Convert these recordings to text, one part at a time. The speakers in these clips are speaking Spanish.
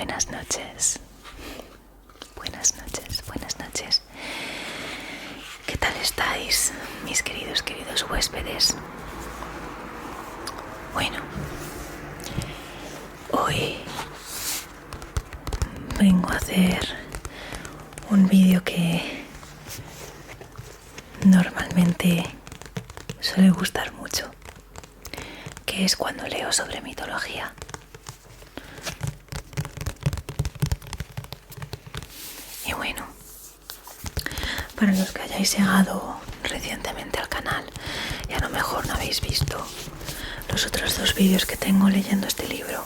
Buenas noches. Buenas noches, buenas noches. ¿Qué tal estáis, mis queridos huéspedes? Bueno, hoy vengo a hacer un vídeo que normalmente suele gustar mucho, que es cuando leo sobre mitología. Y bueno, para los que hayáis llegado recientemente al canal y a lo mejor no habéis visto los otros dos vídeos que tengo leyendo este libro.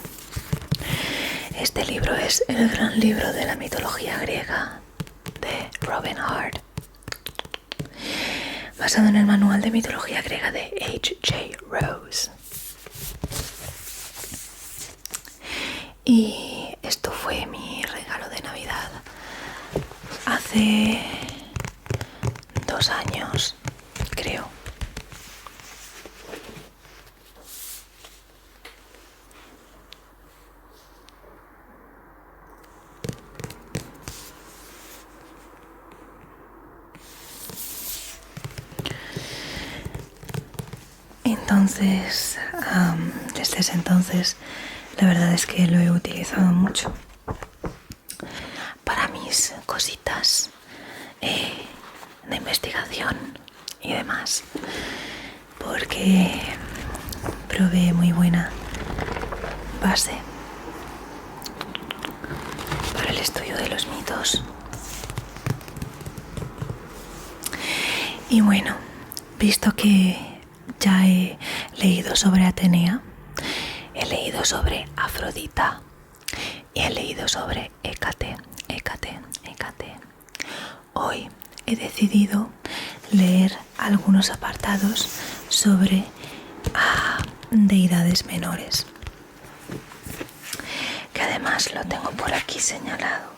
Este libro es el gran libro de la mitología griega de Robin Hart, basado en el manual de mitología griega de H.J. Rose. Y esto fue mi regalo de Navidad hace 2 años, creo. Entonces, desde ese entonces, la verdad es que lo he utilizado mucho para mis cositas de investigación y demás, porque provee muy buena base para el estudio de los mitos. Y bueno, visto que ya he leído sobre Atenea, he leído sobre Afrodita y he leído sobre Hécate. Hoy he decidido leer algunos apartados sobre deidades menores, que además lo tengo por aquí señalado.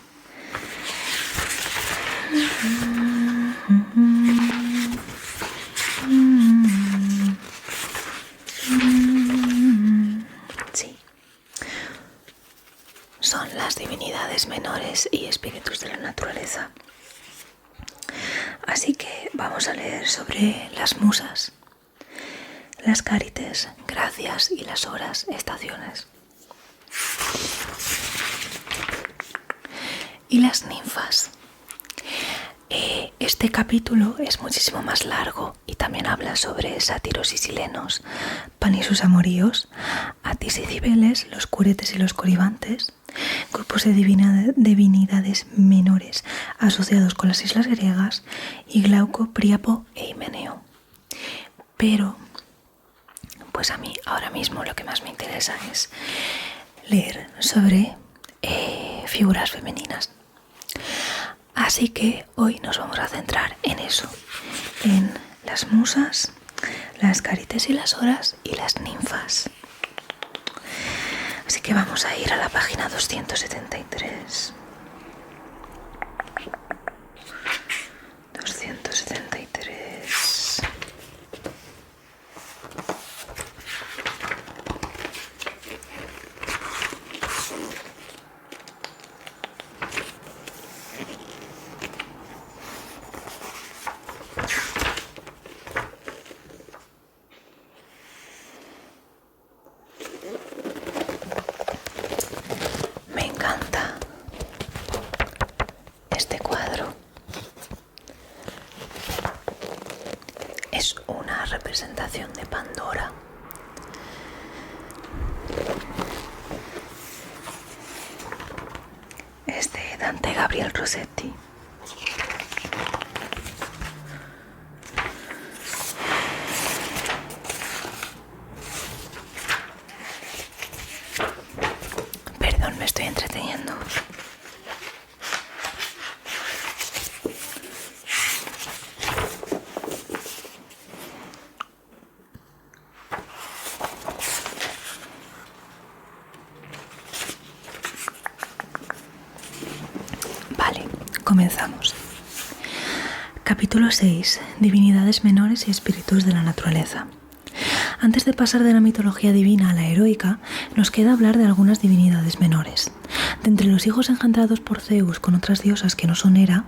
Sí, son las divinidades menores y espíritus de la naturaleza. Así que vamos a leer sobre las musas, las cárites, gracias y las horas, estaciones. Y las ninfas. Este capítulo es muchísimo más largo y también habla sobre sátiros y silenos, Pan y sus amoríos, Atis y Cibeles, los curetes y los coribantes, grupos de divinidades menores asociados con las islas griegas, y Glauco, Príapo e Himeneo. Pero, pues a mí ahora mismo lo que más me interesa es leer sobre figuras femeninas. Así que hoy nos vamos a centrar en eso, en las musas, las cárites y las horas y las ninfas. Así que vamos a ir a la página 273. 273. Me encanta este cuadro. Es una representación de Pandora. Es de Dante Gabriel Rossetti. Perdón, me estoy entreteniendo. Vale, comenzamos. Capítulo 6. Divinidades menores y espíritus de la naturaleza. Antes de pasar de la mitología divina a la heroica, nos queda hablar de algunas divinidades menores. De entre los hijos engendrados por Zeus con otras diosas que no son Hera,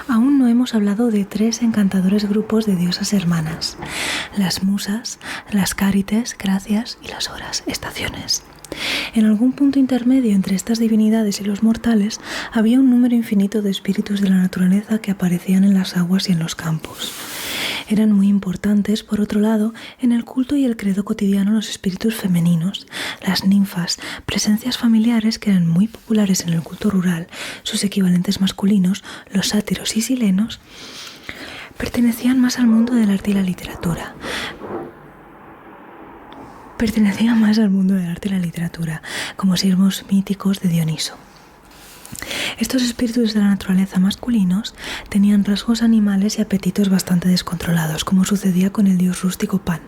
aún no hemos hablado de 3 encantadores grupos de diosas hermanas: las musas, las cárites, gracias, y las horas, estaciones. En algún punto intermedio entre estas divinidades y los mortales había un número infinito de espíritus de la naturaleza que aparecían en las aguas y en los campos. Eran muy importantes, por otro lado, en el culto y el credo cotidiano los espíritus femeninos, las ninfas, presencias familiares que eran muy populares en el culto rural. Sus equivalentes masculinos, los sátiros y silenos, pertenecían más al mundo del arte y la literatura. Como siervos míticos de Dioniso. Estos espíritus de la naturaleza masculinos tenían rasgos animales y apetitos bastante descontrolados, como sucedía con el dios rústico Pan,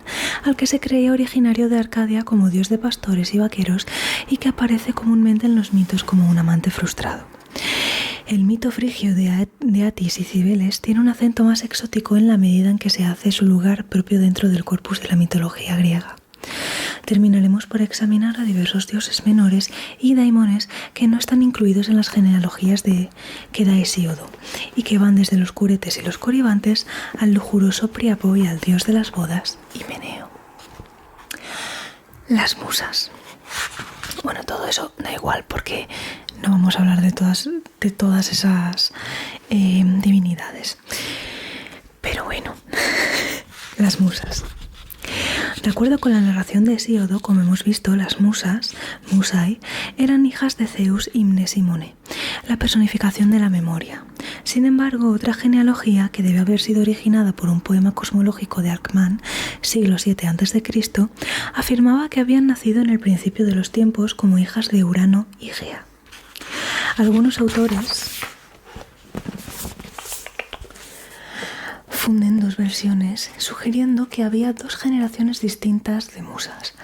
al que se creía originario de Arcadia como dios de pastores y vaqueros y que aparece comúnmente en los mitos como un amante frustrado. El mito frigio de Atis y Cibeles tiene un acento más exótico en la medida en que se hace su lugar propio dentro del corpus de la mitología griega. Terminaremos por examinar a diversos dioses menores y daimones que no están incluidos en las genealogías que da Hesíodo y que van desde los curetes y los coribantes al lujuroso Priapo y al dios de las bodas, Himeneo. Las musas. Bueno, todo eso da igual porque no vamos a hablar de todas esas divinidades. Pero bueno, las musas. De acuerdo con la narración de Hesíodo, como hemos visto, las musas, Musai, eran hijas de Zeus y Mnesimone, la personificación de la memoria. Sin embargo, otra genealogía, que debe haber sido originada por un poema cosmológico de Alcmán, siglo VII a.C., afirmaba que habían nacido en el principio de los tiempos como hijas de Urano y Gea. Algunos autores funden 2 versiones, sugiriendo que había 2 generaciones distintas de musas: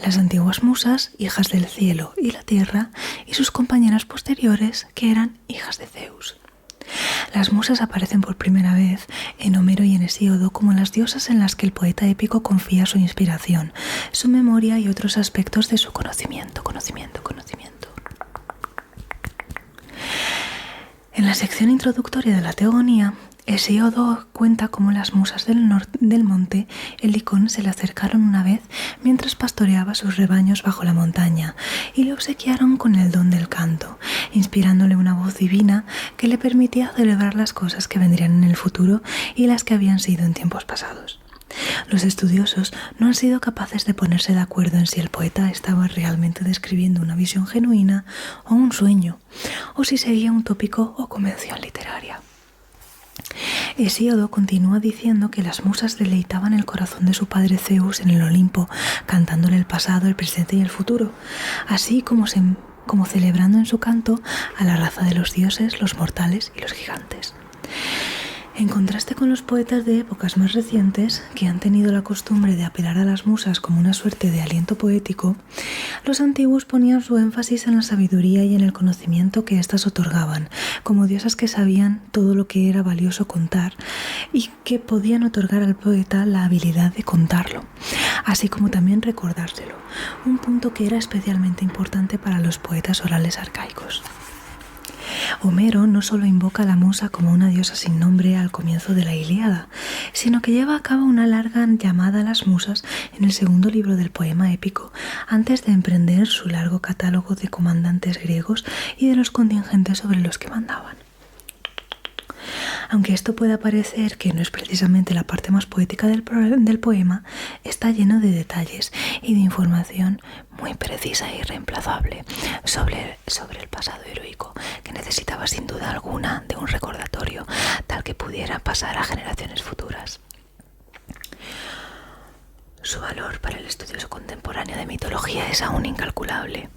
las antiguas musas, hijas del cielo y la tierra, y sus compañeras posteriores, que eran hijas de Zeus. Las musas aparecen por primera vez en Homero y en Hesíodo como las diosas en las que el poeta épico confía su inspiración, su memoria y otros aspectos de su conocimiento. En la sección introductoria de la Teogonía, Hesíodo cuenta cómo las musas del monte Helicón se le acercaron una vez mientras pastoreaba sus rebaños bajo la montaña y le obsequiaron con el don del canto, inspirándole una voz divina que le permitía celebrar las cosas que vendrían en el futuro y las que habían sido en tiempos pasados. Los estudiosos no han sido capaces de ponerse de acuerdo en si el poeta estaba realmente describiendo una visión genuina o un sueño, o si seguía un tópico o convención literaria. Hesíodo continúa diciendo que las musas deleitaban el corazón de su padre Zeus en el Olimpo, cantándole el pasado, el presente y el futuro, así como celebrando en su canto a la raza de los dioses, los mortales y los gigantes. En contraste con los poetas de épocas más recientes, que han tenido la costumbre de apelar a las musas como una suerte de aliento poético, los antiguos ponían su énfasis en la sabiduría y en el conocimiento que éstas otorgaban, como diosas que sabían todo lo que era valioso contar y que podían otorgar al poeta la habilidad de contarlo, así como también recordárselo, un punto que era especialmente importante para los poetas orales arcaicos. Homero no solo invoca a la musa como una diosa sin nombre al comienzo de la Ilíada, sino que lleva a cabo una larga llamada a las musas en el segundo libro del poema épico, antes de emprender su largo catálogo de comandantes griegos y de los contingentes sobre los que mandaban. Aunque esto pueda parecer que no es precisamente la parte más poética del poema, está lleno de detalles y de información muy precisa e irreemplazable sobre el pasado heroico, que necesitaba sin duda alguna de un recordatorio tal que pudiera pasar a generaciones futuras. Su valor para el estudioso contemporáneo de mitología es aún incalculable.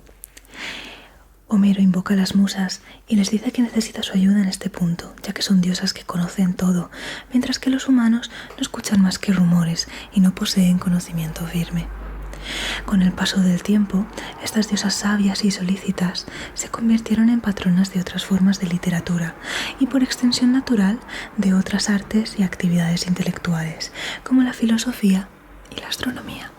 Homero invoca a las musas y les dice que necesita su ayuda en este punto, ya que son diosas que conocen todo, mientras que los humanos no escuchan más que rumores y no poseen conocimiento firme. Con el paso del tiempo, estas diosas sabias y solícitas se convirtieron en patronas de otras formas de literatura y, por extensión natural, de otras artes y actividades intelectuales, como la filosofía y la astronomía.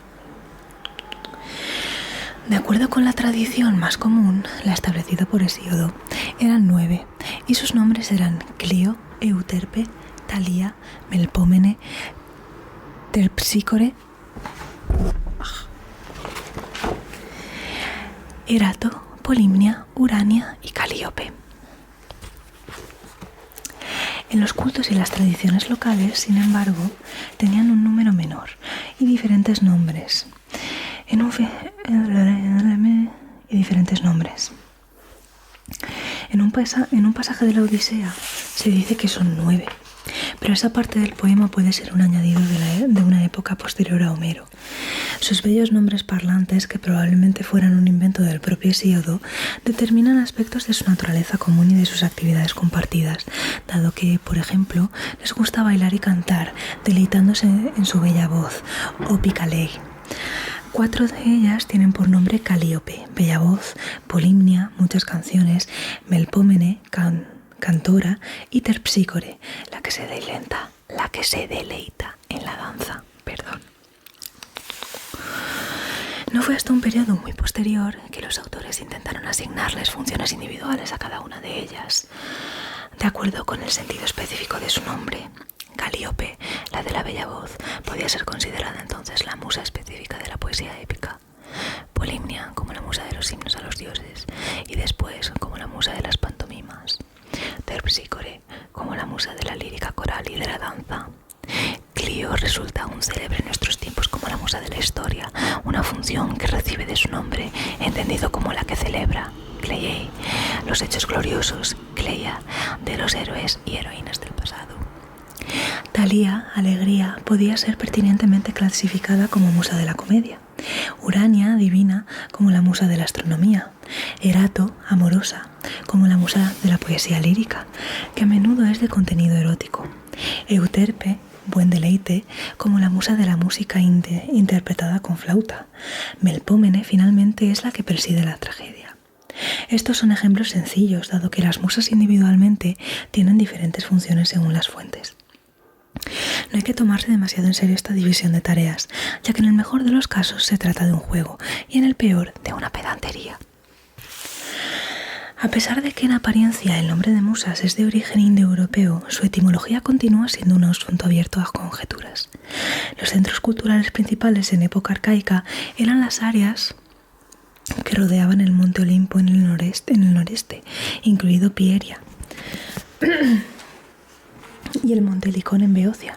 De acuerdo con la tradición más común, la establecida por Hesíodo, eran 9, y sus nombres eran Clio, Euterpe, Talía, Melpómene, Terpsícore, Erato, Polimnia, Urania y Calíope. En los cultos y las tradiciones locales, sin embargo, tenían un número menor y diferentes nombres. En un pasaje de la Odisea se dice que son 9, pero esa parte del poema puede ser un añadido de una época posterior a Homero. Sus bellos nombres parlantes, que probablemente fueran un invento del propio Hesíodo, determinan aspectos de su naturaleza común y de sus actividades compartidas, dado que, por ejemplo, les gusta bailar y cantar, deleitándose en su bella voz, o Picalei. 4 de ellas tienen por nombre Calíope, bella voz, Polimnia, muchas canciones, Melpómene, cantora, y Terpsícore, la que se deleita en la danza. No fue hasta un periodo muy posterior que los autores intentaron asignarles funciones individuales a cada una de ellas, de acuerdo con el sentido específico de su nombre. Calíope, la de la bella voz, podía ser considerada entonces la musa específica de la poesía épica. Polimnia como la musa de los himnos a los dioses, y después como la musa de las pantomimas. Terpsícore como la musa de la lírica coral y de la danza. Clio resulta aún célebre en nuestros tiempos como la musa de la historia, una función que recibe de su nombre, entendido como la que celebra, Cleiei, los hechos gloriosos, Cleia, de los héroes y heroínas del pasado. Talía, alegría, podía ser pertinentemente clasificada como musa de la comedia. Urania, divina, como la musa de la astronomía. Erato, amorosa, como la musa de la poesía lírica, que a menudo es de contenido erótico. Euterpe, buen deleite, como la musa de la música interpretada con flauta. Melpómene, finalmente, es la que preside la tragedia. Estos son ejemplos sencillos, dado que las musas individualmente tienen diferentes funciones según las fuentes. No hay que tomarse demasiado en serio esta división de tareas, ya que en el mejor de los casos se trata de un juego y en el peor de una pedantería. A pesar de que en apariencia el nombre de musas es de origen indoeuropeo, su etimología continúa siendo un asunto abierto a conjeturas. Los centros culturales principales en época arcaica eran las áreas que rodeaban el monte Olimpo en el noreste, incluido Pieria, y el monte Helicón en Beocia,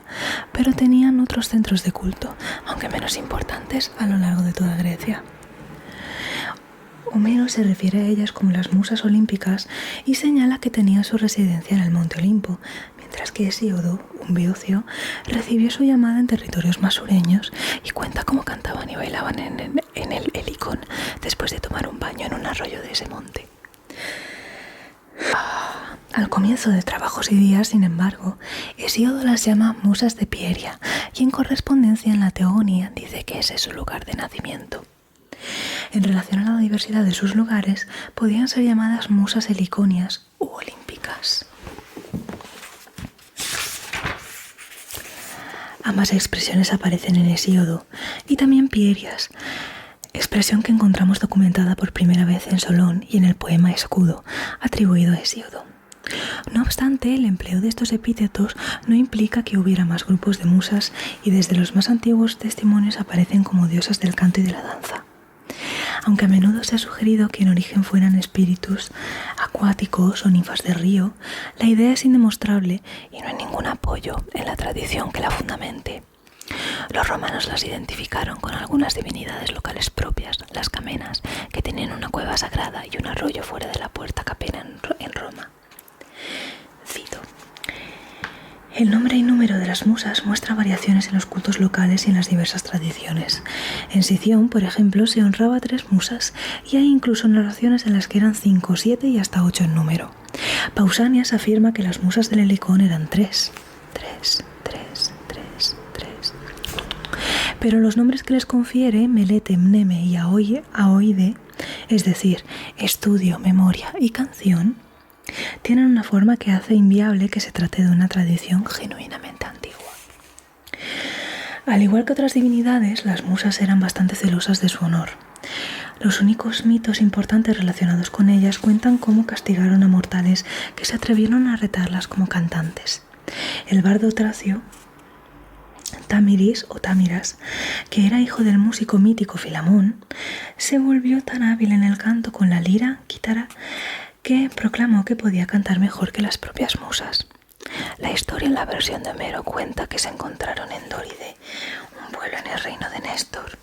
pero tenían otros centros de culto, aunque menos importantes, a lo largo de toda Grecia. Homero se refiere a ellas como las musas olímpicas y señala que tenían su residencia en el monte Olimpo, mientras que Hesíodo, un beocio, recibió su llamada en territorios más sureños y cuenta cómo cantaban y bailaban en el Helicón después de tomar un baño en un arroyo de ese monte. Al comienzo de Trabajos y Días, sin embargo, Hesíodo las llama musas de Pieria y en correspondencia en la Teogonía dice que ese es su lugar de nacimiento. En relación a la diversidad de sus lugares, podían ser llamadas musas heliconias u olímpicas. Ambas expresiones aparecen en Hesíodo y también Pierias, expresión que encontramos documentada por primera vez en Solón y en el poema Escudo, atribuido a Hesíodo. No obstante, el empleo de estos epítetos no implica que hubiera más grupos de musas y desde los más antiguos testimonios aparecen como diosas del canto y de la danza. Aunque a menudo se ha sugerido que en origen fueran espíritus acuáticos o ninfas de río, la idea es indemostrable y no hay ningún apoyo en la tradición que la fundamente. Los romanos las identificaron con algunas divinidades locales propias, las camenas, que tenían una cueva sagrada y un arroyo fuera de la puerta Capena en Roma. Cito: el nombre y número de las musas muestra variaciones en los cultos locales y en las diversas tradiciones. En Sición, por ejemplo, se honraba a 3 musas y hay incluso narraciones en las que eran 5, 7 y hasta 8 en número. Pausanias afirma que las musas del Helicón eran 3. Pero los nombres que les confiere, Melete, Mneme y Aoide, es decir, estudio, memoria y canción, tienen una forma que hace inviable que se trate de una tradición genuinamente antigua. Al igual que otras divinidades, las musas eran bastante celosas de su honor. Los únicos mitos importantes relacionados con ellas cuentan cómo castigaron a mortales que se atrevieron a retarlas como cantantes. El bardo tracio Tamiris o Tamiras, que era hijo del músico mítico Filamón, se volvió tan hábil en el canto con la lira, quítara, que proclamó que podía cantar mejor que las propias musas. La historia en la versión de Homero cuenta que se encontraron en Dóride, un pueblo en el reino de Néstor,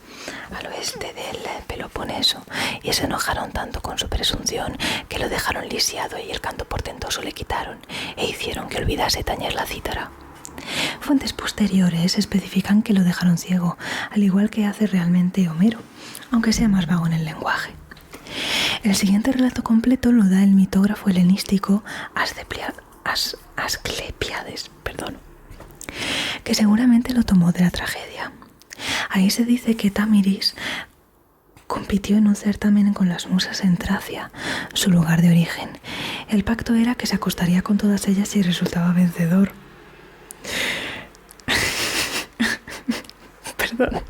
al oeste del Peloponeso, y se enojaron tanto con su presunción que lo dejaron lisiado y el canto portentoso le quitaron e hicieron que olvidase tañer la cítara. Fuentes posteriores especifican que lo dejaron ciego, al igual que hace realmente Homero, aunque sea más vago en el lenguaje. El siguiente relato completo lo da el mitógrafo helenístico Asclepiades, que seguramente lo tomó de la tragedia. Ahí se dice que Tamiris compitió en un certamen con las musas en Tracia, su lugar de origen. El pacto era que se acostaría con todas ellas si resultaba vencedor. Perdón,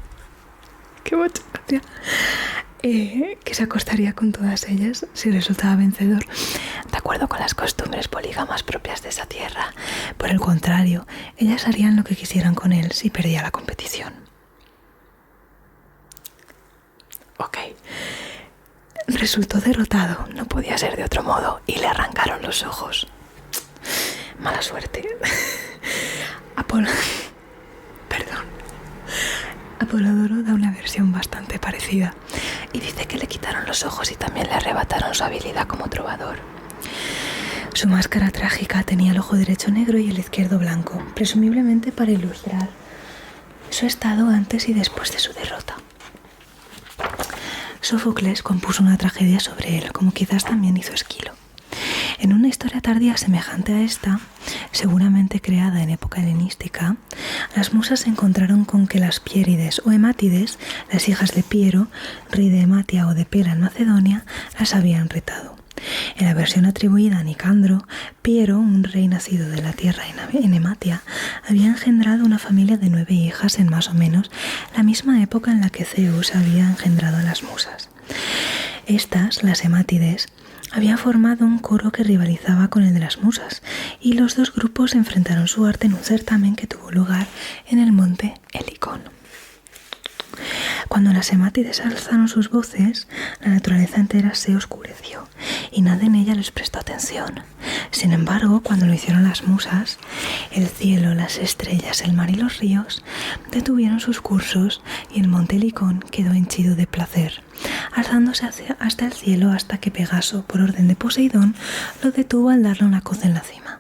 qué bochorno. Que se acostaría con todas ellas si resultaba vencedor, de acuerdo con las costumbres polígamas propias de esa tierra. Por el contrario, ellas harían lo que quisieran con él si perdía la competición. Ok. Resultó derrotado, no podía ser de otro modo, y le arrancaron los ojos. Mala suerte. Apolodoro da una versión bastante parecida y dice que le quitaron los ojos y también le arrebataron su habilidad como trovador. Su máscara trágica tenía el ojo derecho negro y el izquierdo blanco, presumiblemente para ilustrar su estado antes y después de su derrota. Sófocles compuso una tragedia sobre él, como quizás también hizo Esquilo. En una historia tardía semejante a esta, seguramente creada en época helenística, las musas se encontraron con que las Piérides o Hemátides, las hijas de Piero, rey de Ematia o de Pela en Macedonia, las habían retado. En la versión atribuida a Nicandro, Piero, un rey nacido de la tierra en Ematia, había engendrado una familia de 9 hijas en más o menos la misma época en la que Zeus había engendrado a las musas. Estas, las Hemátides, habían formado un coro que rivalizaba con el de las musas, y los dos grupos enfrentaron su arte en un certamen que tuvo lugar en el monte Helicón. Cuando las Hemátides alzaron sus voces, la naturaleza entera se oscureció y nadie en ella les prestó atención. Sin embargo, cuando lo hicieron las musas, el cielo, las estrellas, el mar y los ríos detuvieron sus cursos y el monte Helicón quedó henchido de placer, alzándose hasta el cielo hasta que Pegaso, por orden de Poseidón, lo detuvo al darle una coz en la cima.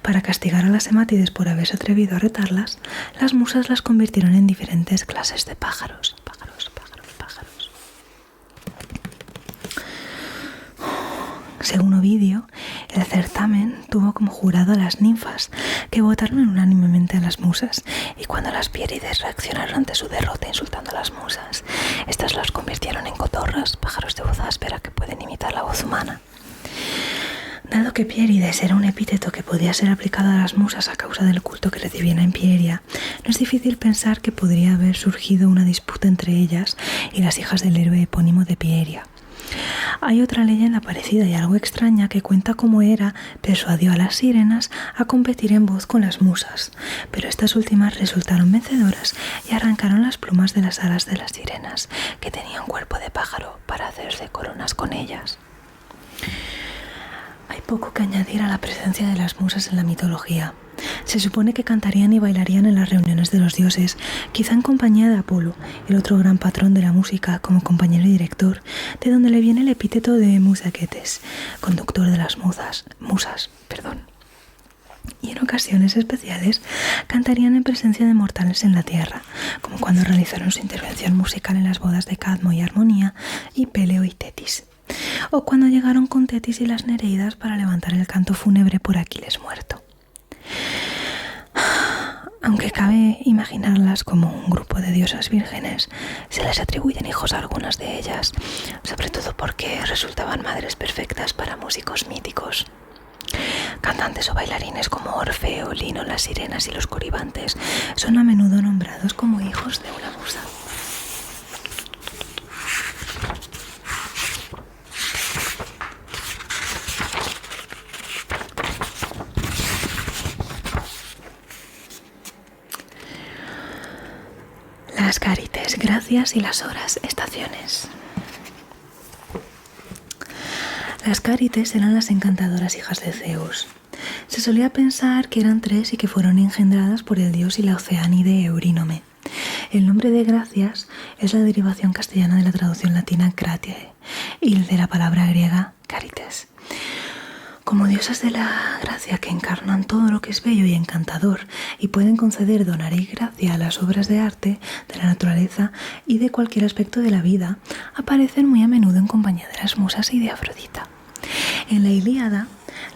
Para castigar a las Hemátides por haberse atrevido a retarlas, las musas las convirtieron en diferentes clases de pájaros. Según Ovidio, el certamen tuvo como jurado a las ninfas, que votaron unánimemente a las musas, y cuando las Piérides reaccionaron ante su derrota insultando a las musas, estas las convirtieron en cotorras, pájaros de voz áspera que pueden imitar la voz humana. Dado que Piérides era un epíteto que podía ser aplicado a las musas a causa del culto que recibían en Pieria, no es difícil pensar que podría haber surgido una disputa entre ellas y las hijas del héroe epónimo de Pieria. Hay otra leyenda parecida y algo extraña que cuenta cómo Hera persuadió a las sirenas a competir en voz con las musas, pero estas últimas resultaron vencedoras y arrancaron las plumas de las alas de las sirenas, que tenían cuerpo de pájaro, para hacerse coronas con ellas. Hay poco que añadir a la presencia de las musas en la mitología. Se supone que cantarían y bailarían en las reuniones de los dioses, quizá en compañía de Apolo, el otro gran patrón de la música, como compañero y director, de donde le viene el epíteto de musaquetes, conductor de las musas. Y en ocasiones especiales cantarían en presencia de mortales en la tierra, como cuando realizaron su intervención musical en las bodas de Cadmo y Armonía y Peleo y Tetis, o cuando llegaron con Tetis y las Nereidas para levantar el canto fúnebre por Aquiles muerto. Aunque cabe imaginarlas como un grupo de diosas vírgenes, se les atribuyen hijos a algunas de ellas, sobre todo porque resultaban madres perfectas para músicos míticos. Cantantes o bailarines como Orfeo, Lino, las sirenas y los coribantes son a menudo nombrados como hijos de una musa. Las Cárites, gracias y las horas, estaciones. Las Cárites eran las encantadoras hijas de Zeus. Se solía pensar que eran 3 y que fueron engendradas por el dios y la oceánide Eurínome. El nombre de Gracias es la derivación castellana de la traducción latina Gratiae y de la palabra griega Carites. Como diosas de la gracia que encarnan todo lo que es bello y encantador y pueden conceder donar y gracia a las obras de arte, de la naturaleza y de cualquier aspecto de la vida, aparecen muy a menudo en compañía de las musas y de Afrodita. En la Ilíada,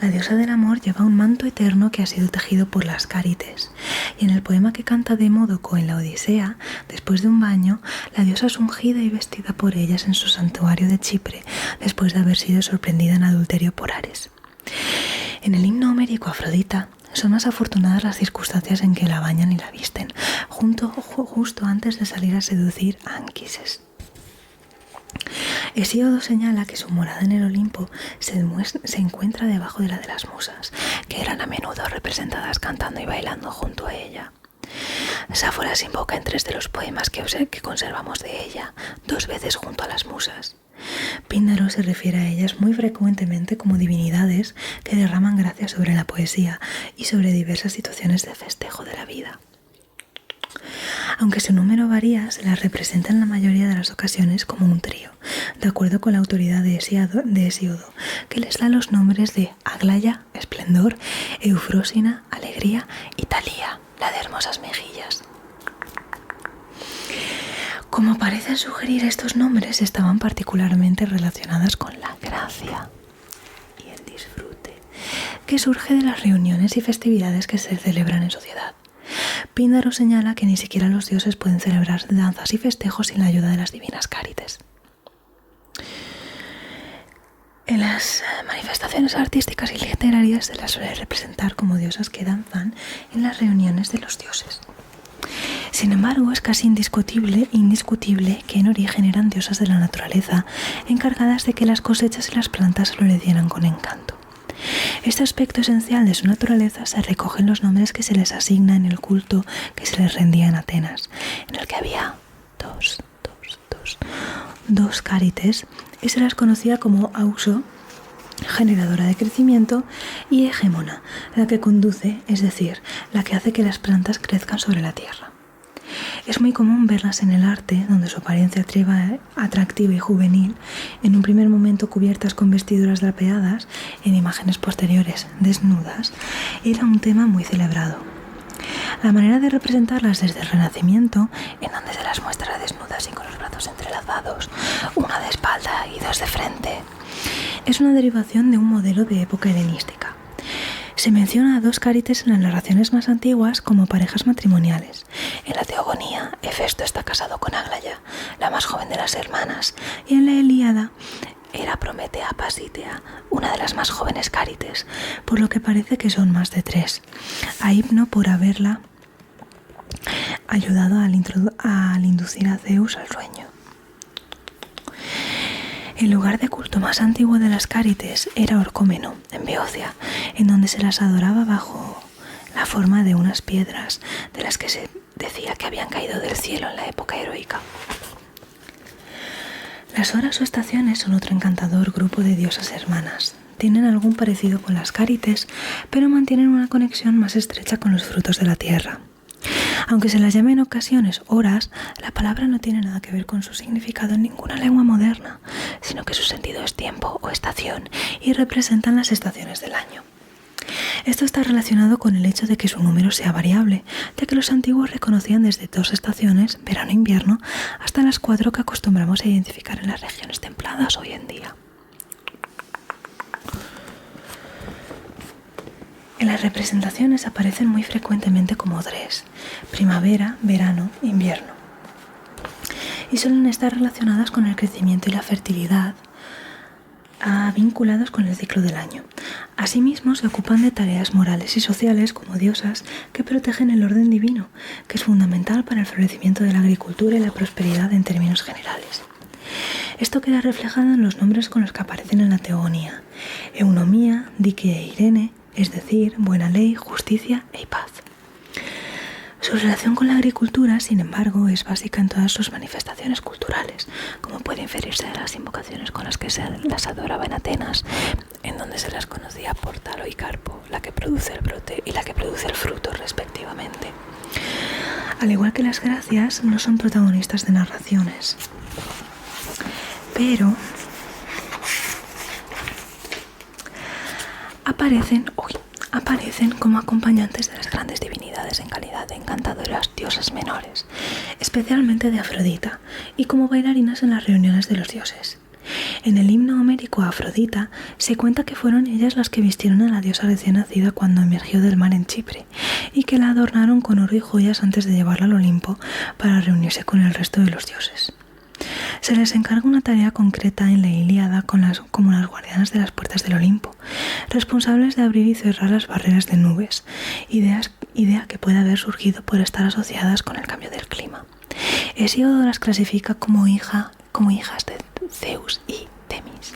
la diosa del amor lleva un manto eterno que ha sido tejido por las Cárites, y en el poema que canta Demódoco en la Odisea, después de un baño, la diosa es ungida y vestida por ellas en su santuario de Chipre, después de haber sido sorprendida en adulterio por Ares. En el himno homérico Afrodita, son más afortunadas las circunstancias en que la bañan y la visten, justo antes de salir a seducir a Anquises. Hesíodo señala que su morada en el Olimpo se encuentra debajo de la de las musas, que eran a menudo representadas cantando y bailando junto a ella. Safo las invoca en 3 de los poemas que conservamos de ella, 2 veces junto a las musas. Píndaro se refiere a ellas muy frecuentemente como divinidades que derraman gracia sobre la poesía y sobre diversas situaciones de festejo de la vida. Aunque su número varía, se las representa en la mayoría de las ocasiones como un trío, de acuerdo con la autoridad de Hesíodo, que les da los nombres de Aglaya, esplendor, Eufrósina, alegría, y Talía, la de hermosas mejillas. Como parecen sugerir, estos nombres estaban particularmente relacionadas con la gracia y el disfrute, que surge de las reuniones y festividades que se celebran en sociedad. Píndaro señala que ni siquiera los dioses pueden celebrar danzas y festejos sin la ayuda de las divinas Cárites. En las manifestaciones artísticas y literarias se las suele representar como diosas que danzan en las reuniones de los dioses. Sin embargo, es casi indiscutible que en origen eran diosas de la naturaleza, encargadas de que las cosechas y las plantas florecieran con encanto. Este aspecto esencial de su naturaleza se recoge en los nombres que se les asigna en el culto que se les rendía en Atenas, en el que había dos Cárites, y se las conocía como Auso, generadora de crecimiento, y Hegemona, la que conduce, es decir, la que hace que las plantas crezcan sobre la tierra. Es muy común verlas en el arte, donde su apariencia atractiva y juvenil, en un primer momento cubiertas con vestiduras drapeadas, en imágenes posteriores desnudas, era un tema muy celebrado. La manera de representarlas desde el Renacimiento, en donde se las muestra desnudas y con los brazos entrelazados, una de espalda y 2 de frente, es una derivación de un modelo de época helenística. Se menciona a 2 Cárites en las narraciones más antiguas como parejas matrimoniales. En la Teogonía, Hefesto está casado con Aglaya, la más joven de las hermanas, y en la Ilíada era Prometea Pasítea, una de las más jóvenes Cárites, por lo que parece que son más de 3. A Hipno por haberla ayudado al inducir a Zeus al sueño. El lugar de culto más antiguo de las Cárites era Orcómeno, en Beocia, en donde se las adoraba bajo la forma de unas piedras de las que se decía que habían caído del cielo en la época heroica. Las horas o estaciones son otro encantador grupo de diosas hermanas. Tienen algún parecido con las Cárites, pero mantienen una conexión más estrecha con los frutos de la tierra. Aunque se las llame en ocasiones horas, la palabra no tiene nada que ver con su significado en ninguna lengua moderna, sino que su sentido es tiempo o estación y representan las estaciones del año. Esto está relacionado con el hecho de que su número sea variable, ya que los antiguos reconocían desde 2 estaciones, verano e invierno, hasta las 4 que acostumbramos a identificar en las regiones templadas hoy en día. En las representaciones aparecen muy frecuentemente como 3: primavera, verano, invierno. Y suelen estar relacionadas con el crecimiento y la fertilidad, vinculados con el ciclo del año. Asimismo, se ocupan de tareas morales y sociales como diosas que protegen el orden divino, que es fundamental para el florecimiento de la agricultura y la prosperidad en términos generales. Esto queda reflejado en los nombres con los que aparecen en la Teogonía: Eunomía, Dique e Irene, es decir, buena ley, justicia y paz. Su relación con la agricultura, sin embargo, es básica en todas sus manifestaciones culturales, como puede inferirse de las invocaciones con las que se las adoraba en Atenas, en donde se las conocía por Talo y Carpo, la que produce el brote y la que produce el fruto, respectivamente. Al igual que las gracias, no son protagonistas de narraciones, pero aparecen como acompañantes de las grandes divinidades en calidad de encantadoras diosas menores, especialmente de Afrodita, y como bailarinas en las reuniones de los dioses. En el himno homérico a Afrodita se cuenta que fueron ellas las que vistieron a la diosa recién nacida cuando emergió del mar en Chipre, y que la adornaron con oro y joyas antes de llevarla al Olimpo para reunirse con el resto de los dioses. Se les encarga una tarea concreta en la Ilíada como las guardianas de las puertas del Olimpo, responsables de abrir y cerrar las barreras de nubes, idea que puede haber surgido por estar asociadas con el cambio del clima. Hesíodo las clasifica como hijas de Zeus y Temis.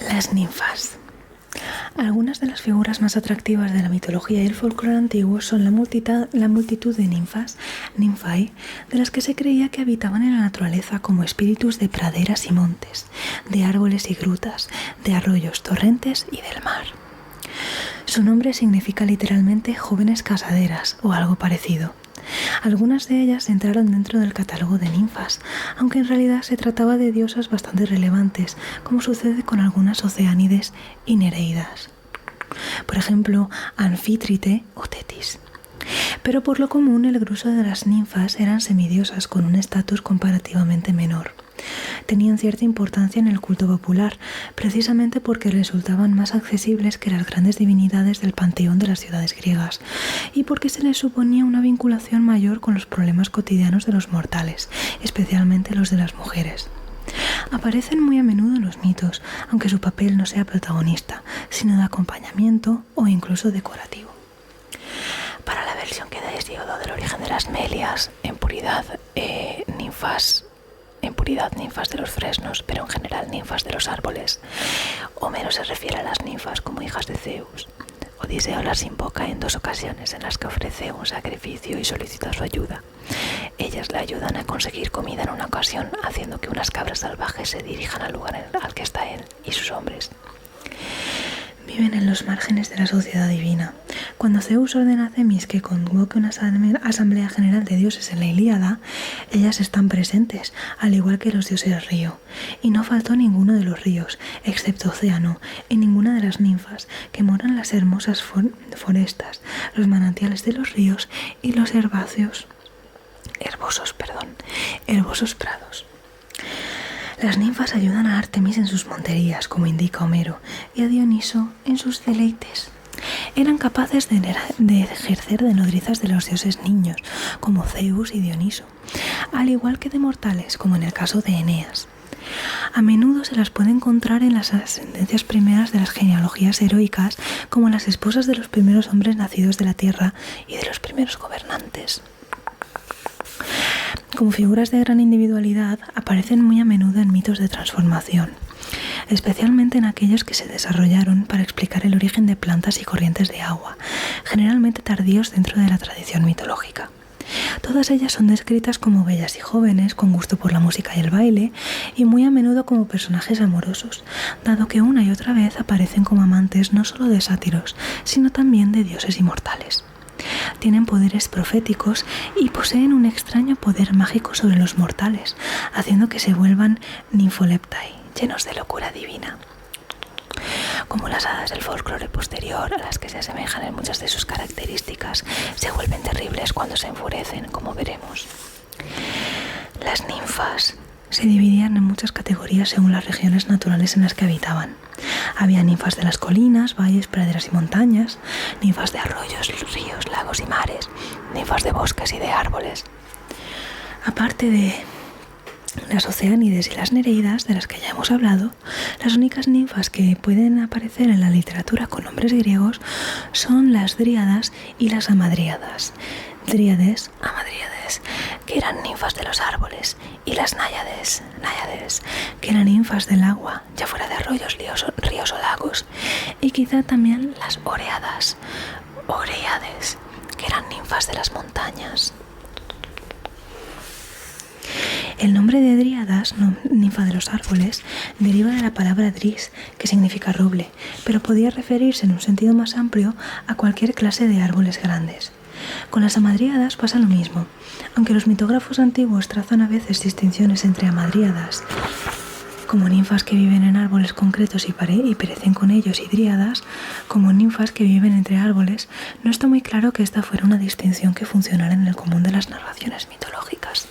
Las ninfas. Algunas de las figuras más atractivas de la mitología y el folclore antiguo son la multitud de ninfas, ninfai, de las que se creía que habitaban en la naturaleza como espíritus de praderas y montes, de árboles y grutas, de arroyos, torrentes y del mar. Su nombre significa literalmente jóvenes casaderas o algo parecido. Algunas de ellas entraron dentro del catálogo de ninfas, aunque en realidad se trataba de diosas bastante relevantes, como sucede con algunas oceánides y nereidas. Por ejemplo, Anfítrite o Tetis. Pero por lo común el grueso de las ninfas eran semidiosas con un estatus comparativamente menor. Tenían cierta importancia en el culto popular, precisamente porque resultaban más accesibles que las grandes divinidades del panteón de las ciudades griegas, y porque se les suponía una vinculación mayor con los problemas cotidianos de los mortales, especialmente los de las mujeres. Aparecen muy a menudo en los mitos, aunque su papel no sea protagonista, sino de acompañamiento o incluso decorativo. Para la versión que da Hesíodo del origen de las melias, en puridad ninfas de los fresnos, pero en general ninfas de los árboles. Homero se refiere a las ninfas como hijas de Zeus. Odiseo las invoca en 2 ocasiones en las que ofrece un sacrificio y solicita su ayuda. Ellas le ayudan a conseguir comida en una ocasión, haciendo que unas cabras salvajes se dirijan al lugar al que está él y sus hombres. Viven en los márgenes de la sociedad divina. Cuando Zeus ordena a Themis que convoque una asamblea general de dioses en la Ilíada, ellas están presentes, al igual que los dioses río. Y no faltó ninguno de los ríos, excepto Océano, y ninguna de las ninfas, que moran en las hermosas forestas, los manantiales de los ríos y los herbosos prados. Las ninfas ayudan a Artemis en sus monterías, como indica Homero, y a Dioniso en sus deleites. Eran capaces de ejercer de nodrizas de los dioses niños, como Zeus y Dioniso, al igual que de mortales, como en el caso de Eneas. A menudo se las puede encontrar en las ascendencias primeras de las genealogías heroicas, como las esposas de los primeros hombres nacidos de la tierra y de los primeros gobernantes. Como figuras de gran individualidad, aparecen muy a menudo en mitos de transformación, especialmente en aquellos que se desarrollaron para explicar el origen de plantas y corrientes de agua, generalmente tardíos dentro de la tradición mitológica. Todas ellas son descritas como bellas y jóvenes, con gusto por la música y el baile, y muy a menudo como personajes amorosos, dado que una y otra vez aparecen como amantes no solo de sátiros, sino también de dioses inmortales. Tienen poderes proféticos y poseen un extraño poder mágico sobre los mortales, haciendo que se vuelvan ninfoleptai, llenos de locura divina. Como las hadas del folclore posterior, a las que se asemejan en muchas de sus características, se vuelven terribles cuando se enfurecen, como veremos. Las ninfas se dividían en muchas categorías según las regiones naturales en las que habitaban. Había ninfas de las colinas, valles, praderas y montañas, ninfas de arroyos, ríos, lagos y mares, ninfas de bosques y de árboles. Aparte de las oceánides y las nereidas, de las que ya hemos hablado, las únicas ninfas que pueden aparecer en la literatura con nombres griegos son las dríadas y las hamadríadas. dríades, amadríades, que eran ninfas de los árboles, y las náyades, que eran ninfas del agua, ya fuera de arroyos, ríos o lagos, y quizá también las oreadas, oreades, que eran ninfas de las montañas. El nombre de dríadas, ninfa de los árboles, deriva de la palabra dris, que significa roble, pero podía referirse en un sentido más amplio a cualquier clase de árboles grandes. Con las amadríadas pasa lo mismo, aunque los mitógrafos antiguos trazan a veces distinciones entre amadríadas, como ninfas que viven en árboles concretos y perecen con ellos, y dríadas, como ninfas que viven entre árboles. No está muy claro que esta fuera una distinción que funcionara en el común de las narraciones mitológicas.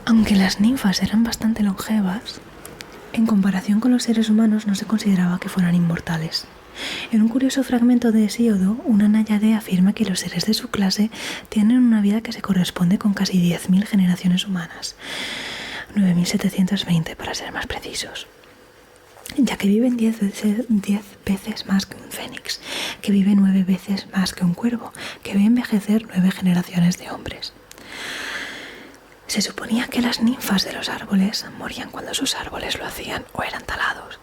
Aunque las ninfas eran bastante longevas, en comparación con los seres humanos no se consideraba que fueran inmortales. En un curioso fragmento de Hesíodo, una náyade afirma que los seres de su clase tienen una vida que se corresponde con casi 10.000 generaciones humanas, 9.720 para ser más precisos, ya que viven 10 veces más que un fénix, que vive 9 veces más que un cuervo, que ve envejecer 9 generaciones de hombres. Se suponía que las ninfas de los árboles morían cuando sus árboles lo hacían o eran talados.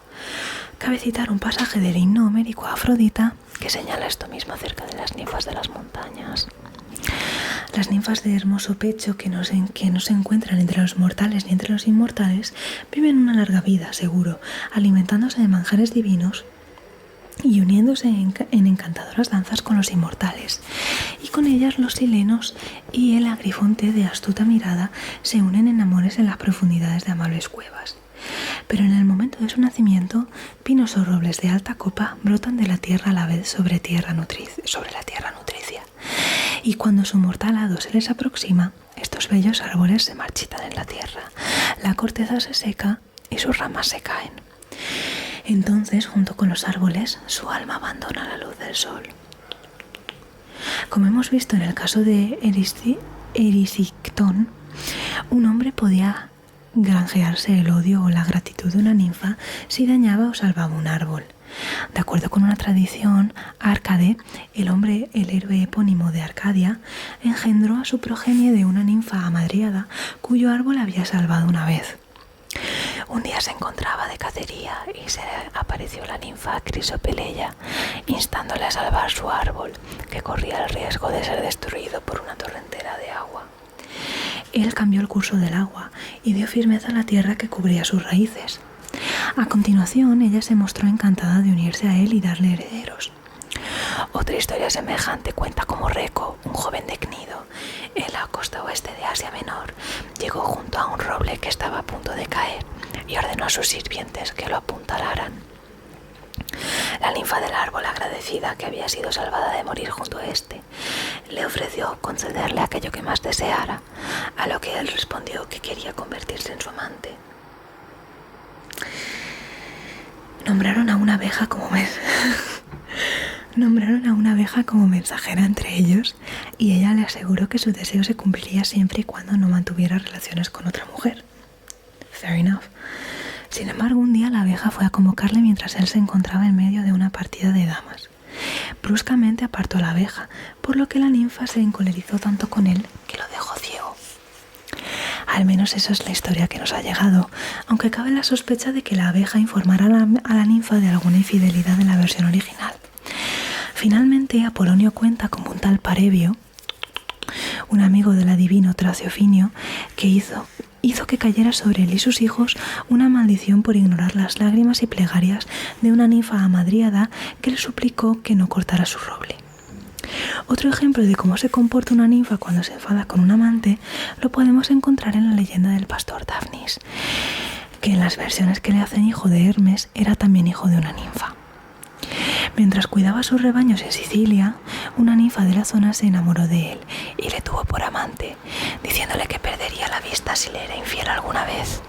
Cabe citar un pasaje del himno homérico a Afrodita que señala esto mismo acerca de las ninfas de las montañas. Las ninfas de hermoso pecho que no se encuentran entre los mortales ni entre los inmortales viven una larga vida, seguro, alimentándose de manjares divinos y uniéndose en encantadoras danzas con los inmortales, y con ellas los silenos y el agrifonte de astuta mirada se unen en amores en las profundidades de amables cuevas. Pero en el momento de su nacimiento, pinos o robles de alta copa brotan de la tierra a la vez sobre la tierra nutricia, y cuando su mortal hado se les aproxima, estos bellos árboles se marchitan en la tierra, la corteza se seca y sus ramas se caen. Entonces, junto con los árboles, su alma abandona la luz del sol. Como hemos visto en el caso de Erisictón, un hombre podía granjearse el odio o la gratitud de una ninfa si dañaba o salvaba un árbol. De acuerdo con una tradición, Árcade, el héroe epónimo de Arcadia, engendró a su progenie de una ninfa amadríada cuyo árbol había salvado una vez. Un día se encontraba de cacería y se apareció la ninfa Crisopeleia, instándole a salvar su árbol, que corría el riesgo de ser destruido por una torrentera de agua. Él cambió el curso del agua y dio firmeza a la tierra que cubría sus raíces. A continuación, ella se mostró encantada de unirse a él y darle herederos. Otra historia semejante cuenta cómo Reco, un joven de Cnido, en la costa oeste de Asia Menor, llegó junto a un roble que estaba a punto de caer y ordenó a sus sirvientes que lo apuntalaran. La ninfa del árbol, agradecida que había sido salvada de morir junto a este, le ofreció concederle aquello que más deseara, a lo que él respondió que quería convertirse en su amante. Nombraron a una abeja como mensajera entre ellos, y ella le aseguró que su deseo se cumpliría siempre y cuando no mantuviera relaciones con otra mujer. Fair enough. Sin embargo, un día la abeja fue a convocarle mientras él se encontraba en medio de una partida de damas. Bruscamente apartó a la abeja, por lo que la ninfa se encolerizó tanto con él que lo dejó ciego. Al menos esa es la historia que nos ha llegado, aunque cabe la sospecha de que la abeja informara a la ninfa de alguna infidelidad en la versión original. Finalmente, Apolonio cuenta como un tal Parevio, un amigo del adivino Traciofinio, que hizo que cayera sobre él y sus hijos una maldición por ignorar las lágrimas y plegarias de una ninfa amadríada que le suplicó que no cortara su roble. Otro ejemplo de cómo se comporta una ninfa cuando se enfada con un amante lo podemos encontrar en la leyenda del pastor Daphnis, que en las versiones que le hacen hijo de Hermes era también hijo de una ninfa. Mientras cuidaba sus rebaños en Sicilia, una ninfa de la zona se enamoró de él y le tuvo por amante, diciéndole que perdería la vista si le era infiel alguna vez.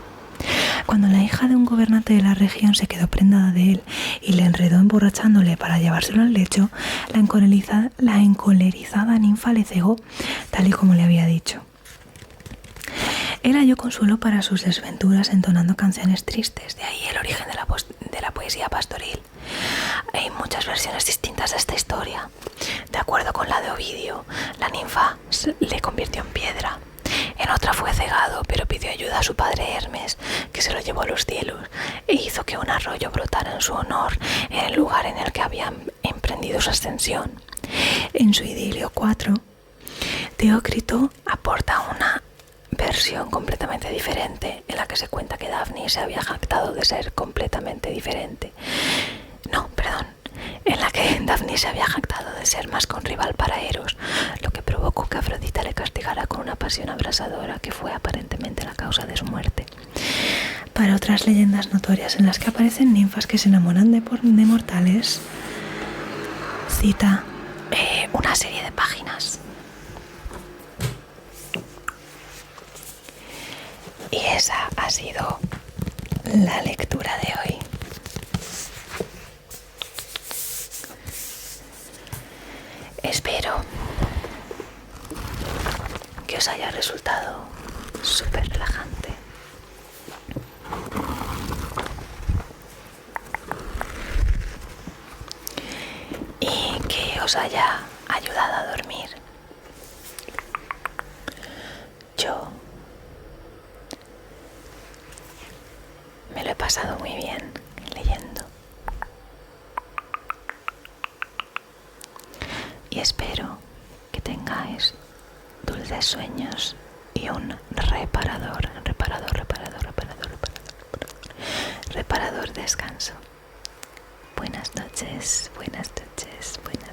Cuando la hija de un gobernante de la región se quedó prendada de él y le enredó emborrachándole para llevárselo al lecho, la encolerizada ninfa le cegó, tal y como le había dicho. Él halló consuelo para sus desventuras entonando canciones tristes, de ahí el origen de la poesía pastoril. Hay muchas versiones distintas de esta historia. De acuerdo con la de Ovidio, la ninfa le convirtió en piedra. En otra fue cegado, pero pidió ayuda a su padre Hermes, que se lo llevó a los cielos e hizo que un arroyo brotara en su honor en el lugar en el que habían emprendido su ascensión. En su Idilio 4, Teócrito aporta una versión completamente diferente, en la que se cuenta que Dafne se había jactado de ser completamente diferente. En la que Dafne se había jactado de ser más que un rival para Eros, lo que provocó que Afrodita le castigara con una pasión abrasadora que fue aparentemente la causa de su muerte. Para otras leyendas notorias en las que aparecen ninfas que se enamoran de mortales, cita una serie de páginas. Y esa ha sido la lectura de hoy. Espero que os haya resultado súper relajante. Y que os haya ayudado a dormir. Yo me lo he pasado muy bien leyendo. Y espero que tengáis dulces sueños y un reparador descanso. Buenas noches, buenas noches, buenas